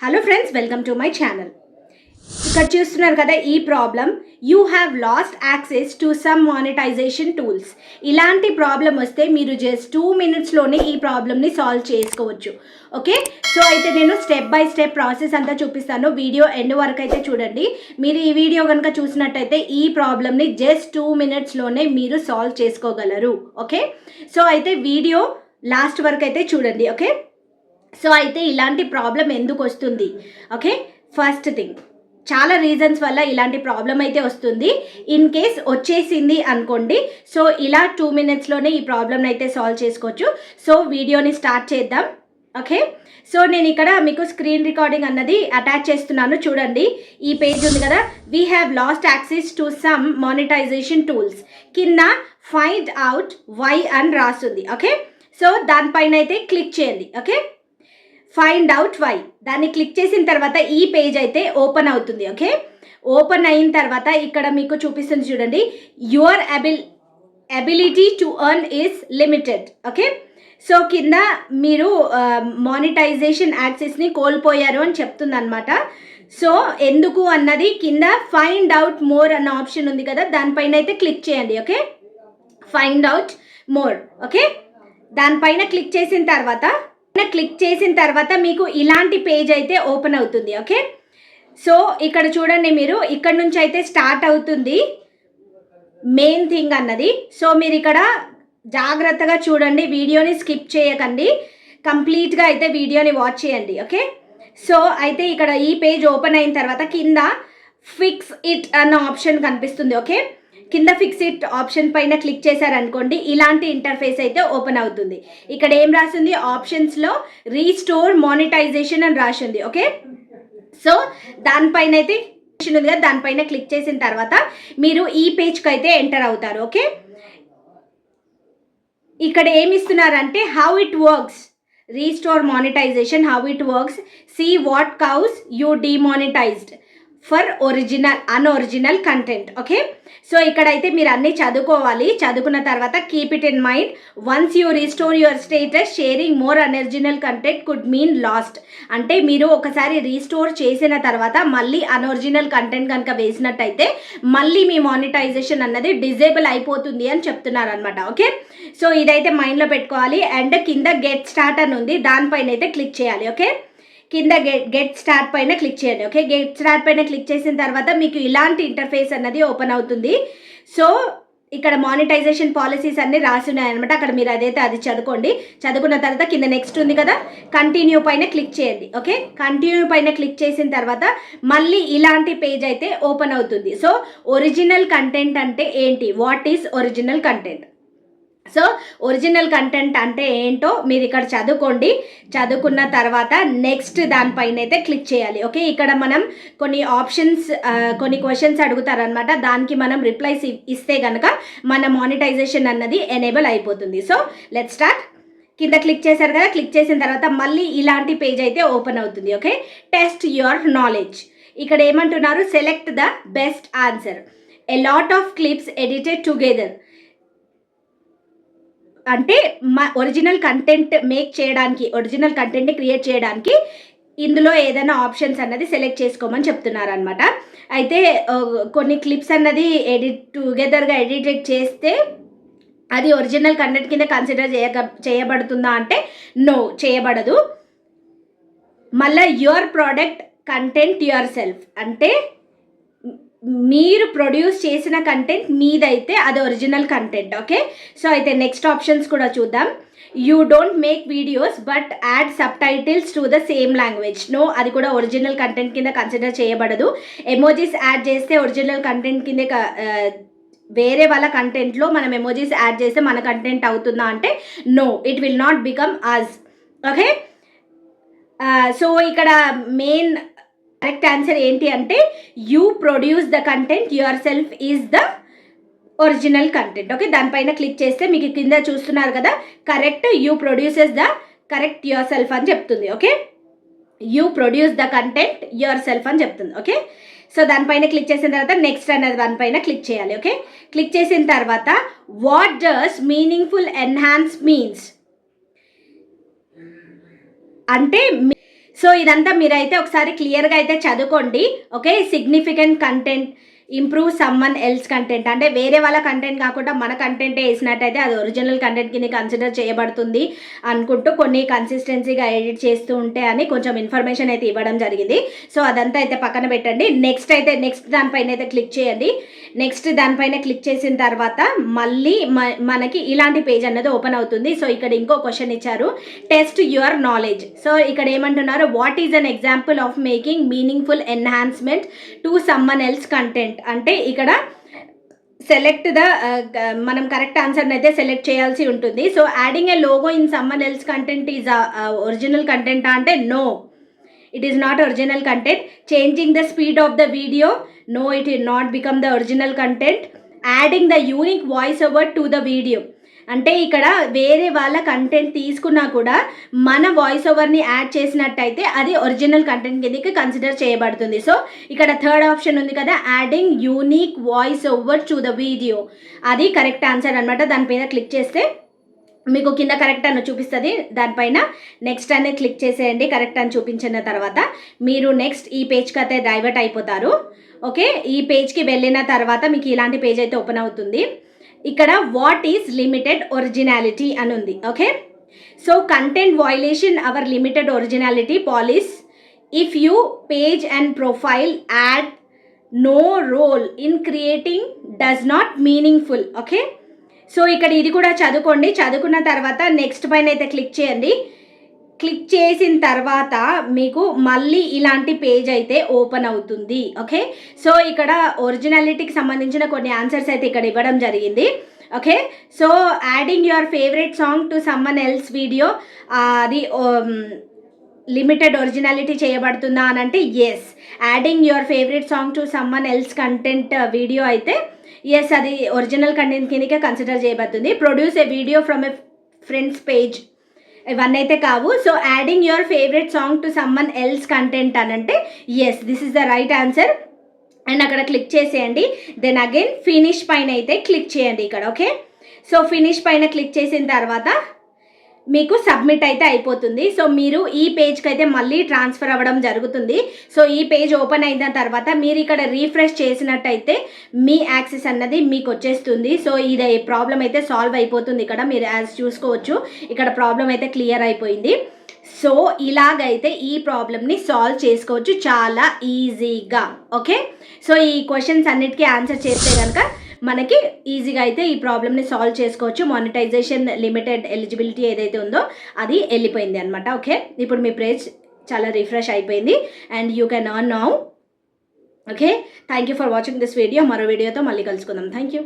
Hello friends, welcome to my channel. ఇక్కడ చూస్తున్నారు కదా, ఈ problem you have lost access to some monetization tools. ఇలాంటి ప్రాబ్లం వస్తే మీరు జస్ట్ 2 minutesలోనే ఈ ప్రాబ్లమ్ని సాల్వ్ చేసుకోవచ్చు. ఓకే, సో అయితే నేను స్టెప్ బై స్టెప్ ప్రాసెస్ అంతా చూపిస్తాను. వీడియో ఎండ్ వరకు అయితే చూడండి. మీరు ఈ వీడియో కనుక చూసినట్టయితే ఈ ప్రాబ్లమ్ని జస్ట్ 2 minutesలోనే మీరు సాల్వ్ చేసుకోగలరు. ఓకే, సో అయితే వీడియో లాస్ట్ వరకు అయితే చూడండి. ఓకే, సో అయితే ఇలాంటి ప్రాబ్లం ఎందుకు వస్తుంది? ఓకే, ఫస్ట్ థింగ్, చాలా రీజన్స్ వల్ల ఇలాంటి ప్రాబ్లం అయితే వస్తుంది. ఇన్ కేస్ వచ్చేసింది అనుకోండి, సో ఇలా 2 minutesలోనే ఈ ప్రాబ్లమ్ని అయితే సాల్వ్ చేసుకోవచ్చు. సో వీడియోని స్టార్ట్ చేద్దాం. ఓకే, సో నేను ఇక్కడ మీకు స్క్రీన్ రికార్డింగ్ అన్నది అటాచ్ చేస్తున్నాను. చూడండి, ఈ పేజ్ ఉంది కదా, we have lost access to some monetization tools. కింద ఫైండ్ అవుట్ వై అని రాస్తుంది. ఓకే, సో దానిపైన అయితే క్లిక్ చేయండి. ఓకే, ఫైండ్ అవుట్ వై దాన్ని క్లిక్ చేసిన తర్వాత ఈ పేజ్ అయితే ఓపెన్ అవుతుంది. ఓకే, ఓపెన్ అయిన తర్వాత ఇక్కడ మీకు చూపిస్తుంది చూడండి, your ability to earn is limited. Okay, so కింద మీరు మానిటైజేషన్ యాక్సెస్ని కోల్పోయారు అని చెప్తుంది అనమాట. సో ఎందుకు అన్నది కింద ఫైండ్ అవుట్ మోర్ అన్న ఆప్షన్ ఉంది కదా, దానిపైన అయితే క్లిక్ చేయండి. Okay, find out more. Okay, దానిపైన క్లిక్ చేసిన తర్వాత మీకు ఇలాంటి పేజ్ అయితే ఓపెన్ అవుతుంది. ఓకే, సో ఇక్కడ చూడండి, మీరు ఇక్కడ నుంచి అయితే స్టార్ట్ అవుతుంది మెయిన్ థింగ్ అన్నది. సో మీరు ఇక్కడ జాగ్రత్తగా చూడండి, వీడియోని స్కిప్ చేయకండి, కంప్లీట్గా అయితే వీడియోని వాచ్ చేయండి. ఓకే, సో అయితే ఇక్కడ ఈ పేజ్ ఓపెన్ అయిన తర్వాత కింద ఫిక్స్ ఇట్ అన్న ఆప్షన్ కనిపిస్తుంది. ఓకే, కింద ఫిక్స్ ఇట్ ఆప్షన్ పైన క్లిక్ చేశారనుకోండి, ఇలాంటి ఇంటర్ఫేస్ అయితే ఓపెన్ అవుతుంది. ఇక్కడ ఏం రాసింది, ఆప్షన్స్లో రీస్టోర్ మానిటైజేషన్ అని రాసింది. ఓకే, సో దానిపైన అయితే ఉంది కదా, దానిపైన క్లిక్ చేసిన తర్వాత మీరు ఈ పేజ్కి అయితే ఎంటర్ అవుతారు. ఓకే, ఇక్కడ ఏమి ఇస్తున్నారంటే how it works, restore monetisation, how it works, see what causes you demonetised for unoriginal content. Okay, so ఇక్కడైతే మీరు అన్నీ చదువుకోవాలి. చదువుకున్న తర్వాత keep it in mind, once you restore your status sharing more unoriginal content could mean lost. అంటే మీరు ఒకసారి restore చేసిన తర్వాత మళ్ళీ అన్ఒరిజినల్ కంటెంట్ కనుక వేసినట్టయితే మళ్ళీ మీ మానిటైజేషన్ అన్నది డిజేబుల్ అయిపోతుంది అని చెప్తున్నారు అనమాట. ఓకే, సో ఇదైతే మైండ్లో పెట్టుకోవాలి. అండ్ కింద గెట్ స్టార్ట్ అని ఉంది, దానిపైన అయితే క్లిక్ చేయాలి. ఓకే, కింద గెట్ స్టార్ట్ పైన క్లిక్ చేయండి. ఓకే, గెట్ స్టార్ట్ పైన క్లిక్ చేసిన తర్వాత మీకు ఇలాంటి ఇంటర్ఫేస్ అన్నది ఓపెన్ అవుతుంది. సో ఇక్కడ మానిటైజేషన్ పాలసీస్ అన్ని రాసి ఉన్నాయన్నమాట. అక్కడ మీరు అది చదువుకోండి. చదువుకున్న తర్వాత కింద నెక్స్ట్ ఉంది కదా, కంటిన్యూ పైన క్లిక్ చేయండి. ఓకే, కంటిన్యూ పైన క్లిక్ చేసిన తర్వాత మళ్ళీ ఇలాంటి పేజ్ అయితే ఓపెన్ అవుతుంది. సో ఒరిజినల్ కంటెంట్ అంటే ఏంటి, what is original content. So original content అంటే ఏంటో మీరు ఇక్కడ చదువుకోండి. చదువుకున్న తర్వాత నెక్స్ట్ దానిపైన అయితే క్లిక్ చేయాలి. ఓకే, ఇక్కడ మనం కొన్ని ఆప్షన్స్, కొన్ని క్వశ్చన్స్ అడుగుతారనమాట. దానికి మనం రిప్లైస్ ఇస్తే కనుక మన మానిటైజేషన్ అన్నది ఎనేబుల్ అయిపోతుంది. So let's start. కింద క్లిక్ చేశారు కదా, క్లిక్ చేసిన తర్వాత మళ్ళీ ఇలాంటి పేజ్ అయితే ఓపెన్ అవుతుంది. Okay, test your knowledge. ఇక్కడ ఏమంటున్నారు, select the best answer, a lot of clips edited together. అంటే మా ఒరిజినల్ కంటెంట్ మేక్ చేయడానికి, ఒరిజినల్ కంటెంట్ని క్రియేట్ చేయడానికి ఇందులో ఏదైనా ఆప్షన్స్ అన్నది సెలెక్ట్ చేసుకోమని చెప్తున్నారు అనమాట. అయితే కొన్ని క్లిప్స్ అన్నది టుగెదర్గా ఎడిట్ చేస్తే అది ఒరిజినల్ కంటెంట్ కింద కన్సిడర్ చేయబడుతుందా అంటే నో, చేయబడదు. మళ్ళీ your product content yourself, అంటే మీరు ప్రొడ్యూస్ చేసిన కంటెంట్ మీదైతే అది ఒరిజినల్ కంటెంట్. ఓకే, సో అయితే నెక్స్ట్ ఆప్షన్స్ కూడా చూద్దాం. You don't make videos but add subtitles to the same language. No, అది కూడా ఒరిజినల్ కంటెంట్ కింద కన్సిడర్ చేయబడదు. ఎమోజీస్ యాడ్ చేస్తే ఒరిజినల్ కంటెంట్ కింద, వేరే వాళ్ళ కంటెంట్లో మనం ఎమోజీస్ యాడ్ చేస్తే మన కంటెంట్ అవుతుందా అంటే no, it will not become us. Okay, so ఇక్కడ మెయిన్ కరెక్ట్ ఆన్సర్ ఏంటి అంటే you produce the content, yourself is the original content. Okay, దానిపైన క్లిక్ చేస్తే మీకు కింద చూస్తున్నారు కదా, correct, you produces the correct yourself అని చెప్తుంది. Okay, you produce the content yourself అని చెప్తుంది. ఓకే, సో దానిపైన క్లిక్ చేసిన తర్వాత నెక్స్ట్ అనేది దానిపైన క్లిక్ చేయాలి. ఓకే, క్లిక్ చేసిన తర్వాత what does meaningful enhance means అంటే సో ఇదంతా మీరైతే ఒకసారి క్లియర్గా అయితే చదువుకోండి. Okay, significant content, improve someone else content అంటే వేరే వాళ్ళ కంటెంట్ కాకుండా మన కంటెంటే వేసినట్టయితే అది ఒరిజినల్ కంటెంట్ కింద కన్సిడర్ చేయబడుతుంది అనుకుంటూ కొన్ని కన్సిస్టెన్సీగా ఎడిట్ చేస్తూ ఉంటే అని కొంచెం ఇన్ఫర్మేషన్ అయితే ఇవ్వడం జరిగింది. సో అదంతా అయితే పక్కన పెట్టండి. నెక్స్ట్ దానిపైన అయితే క్లిక్ చేయండి. నెక్స్ట్ దానిపైన క్లిక్ చేసిన తర్వాత మళ్ళీ మనకి ఇలాంటి పేజ్ అన్నది ఓపెన్ అవుతుంది. సో ఇక్కడ ఇంకో క్వశ్చన్ ఇచ్చారు, టెస్ట్ యువర్ నాలెడ్జ్. సో ఇక్కడ ఏమంటున్నారు, what is an example of making meaningful enhancement to someone else content అంటే ఇక్కడ సెలెక్ట్ ద మనం కరెక్ట్ ఆన్సర్ని అయితే సెలెక్ట్ చేయాల్సి ఉంటుంది. So adding A logo in someone else content is original content అంటే no, it is not original content. Changing the speed of the video, no, it will not become the original content. Adding the unique voiceover to the video అంటే ఇక్కడ వేరే వాళ్ళ content తీసుకున్నా కూడా మన voice ఓవర్ని add చేసినట్టయితే అది ఒరిజినల్ కంటెంట్ కిందకి కన్సిడర్ చేయబడుతుంది. సో ఇక్కడ థర్డ్ ఆప్షన్ ఉంది కదా, adding unique voice over to the video, అది కరెక్ట్ ఆన్సర్ అనమాట. దానిపైన క్లిక్ చేస్తే మీకు కింద కరెక్ట్ అని చూపిస్తుంది. దానిపైన నెక్స్ట్ అనేది క్లిక్ చేసేయండి. కరెక్ట్ అని చూపించిన తర్వాత మీరు నెక్స్ట్ ఈ పేజ్కి అయితే డైవర్ట్ అయిపోతారు. ఓకే, ఈ పేజ్కి వెళ్ళిన తర్వాత మీకు ఇలాంటి పేజ్ అయితే ఓపెన్ అవుతుంది. ఇక్కడ వాట్ ఈజ్ లిమిటెడ్ ఒరిజినాలిటీ అని ఉంది. Okay, so content violation or limited originality policies if you page and profile add no role in creating does not meaningful. Okay, so ఇక్కడ ఇది కూడా చదువుకోండి. చదువుకున్న తర్వాత నెక్స్ట్ పైన అయితే క్లిక్ చేయండి. క్లిక్ చేసిన తర్వాత మీకు మళ్ళీ ఇలాంటి పేజ్ అయితే ఓపెన్ అవుతుంది. ఓకే, సో ఇక్కడ ఒరిజినాలిటీకి సంబంధించిన కొన్ని ఆన్సర్స్ అయితే ఇక్కడ ఇవ్వడం జరిగింది. Okay, so adding your favourite song to someone else video, అది లిమిటెడ్ ఒరిజినాలిటీ చేయబడుతుందా అని అంటే yes. Adding your favourite song to someone else content video అయితే ఎస్, అది ఒరిజినల్ కంటెంట్ కిందకే కన్సిడర్ చేయబడుతుంది. Produce a video from a friends page, ఇవన్నీ అయితే కావు. So adding your favourite song to someone else content అని అంటే yes, this is the right answer. And అక్కడ క్లిక్ చేసేయండి. దెన్ అగైన్ ఫినిష్ పైన అయితే క్లిక్ చేయండి ఇక్కడ. ఓకే, సో ఫినిష్ పైన క్లిక్ చేసిన తర్వాత మీకు సబ్మిట్ అయితే అయిపోతుంది. సో మీరు ఈ పేజ్కి అయితే మళ్ళీ ట్రాన్స్ఫర్ అవ్వడం జరుగుతుంది. సో ఈ పేజ్ ఓపెన్ అయిన తర్వాత మీరు ఇక్కడ రీఫ్రెష్ చేసినట్టయితే మీ యాక్సెస్ అన్నది మీకు వచ్చేస్తుంది. సో ఇది ప్రాబ్లం అయితే సాల్వ్ అయిపోతుంది. ఇక్కడ మీరు యాజ్ చూసుకోవచ్చు, ఇక్కడ ప్రాబ్లం అయితే క్లియర్ అయిపోయింది. సో ఇలాగైతే ఈ ప్రాబ్లమ్ని సాల్వ్ చేసుకోవచ్చు చాలా ఈజీగా. ఓకే, సో ఈ క్వశ్చన్స్ అన్నిటికీ ఆన్సర్ చేస్తే కనుక మనకి ఈజీగా అయితే ఈ ప్రాబ్లమ్ని సాల్వ్ చేసుకోవచ్చు. మానిటైజేషన్ లిమిటెడ్ ఎలిజిబిలిటీ ఏదైతే ఉందో అది వెళ్ళిపోయింది అనమాట. ఓకే, ఇప్పుడు మీ పేజ్ చాలా రిఫ్రెష్ అయిపోయింది and you can earn now. Okay, thank you for watching this video. మరో వీడియోతో మళ్ళీ కలుసుకుందాం. Thank you.